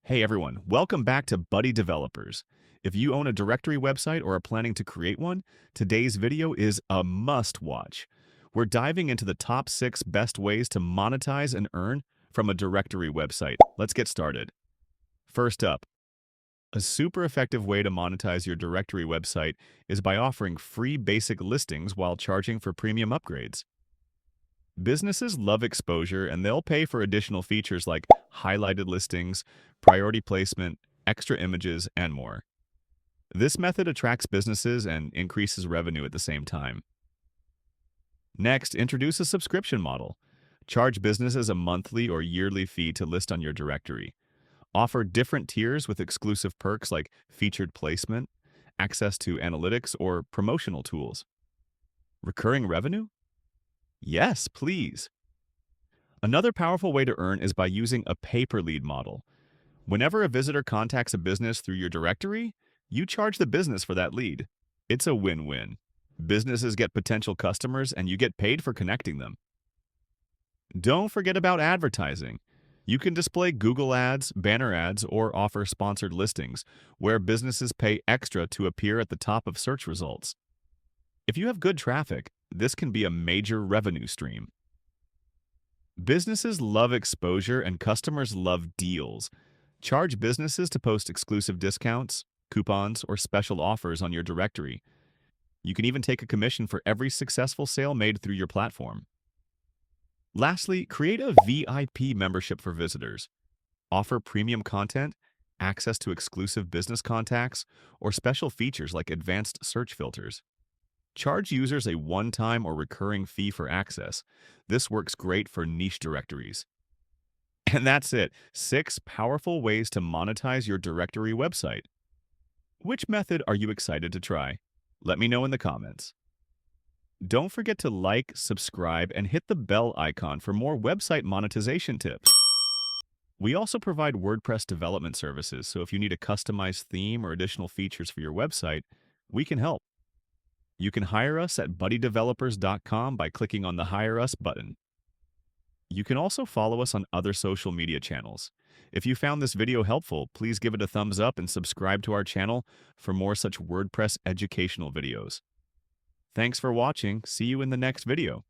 Hey everyone, welcome back to Buddy Developers. If you own a directory website or are planning to create one, today's video is a must-watch. We're diving into the top 6 best ways to monetize and earn from a directory website. Let's get started. First up, a super effective way to monetize your directory website is by offering free basic listings while charging for premium upgrades. Businesses love exposure and they'll pay for additional features like highlighted listings, priority placement, extra images, and more. This method attracts businesses and increases revenue at the same time. Next, introduce a subscription model. Charge businesses a monthly or yearly fee to list on your directory. Offer different tiers with exclusive perks like featured placement, access to analytics, or promotional tools. Recurring revenue? Yes, please. Another powerful way to earn is by using a pay-per-lead model. Whenever a visitor contacts a business through your directory, you charge the business for that lead. It's a win-win. Businesses get potential customers and you get paid for connecting them. Don't forget about advertising. You can display Google ads, banner ads, or offer sponsored listings where businesses pay extra to appear at the top of search results. If you have good traffic, this can be a major revenue stream. Businesses love exposure and customers love deals. Charge businesses to post exclusive discounts, coupons, or special offers on your directory. You can even take a commission for every successful sale made through your platform. Lastly, create a VIP membership for visitors. Offer premium content, access to exclusive business contacts, or special features like advanced search filters. Charge users a one-time or recurring fee for access. This works great for niche directories. And that's it. 6 powerful ways to monetize your directory website. Which method are you excited to try? Let me know in the comments. Don't forget to like, subscribe, and hit the bell icon for more website monetization tips. We also provide WordPress development services, so if you need a customized theme or additional features for your website, we can help. You can hire us at buddydevelopers.com by clicking on the Hire Us button. You can also follow us on other social media channels. If you found this video helpful, please give it a thumbs up and subscribe to our channel for more such WordPress educational videos. Thanks for watching. See you in the next video.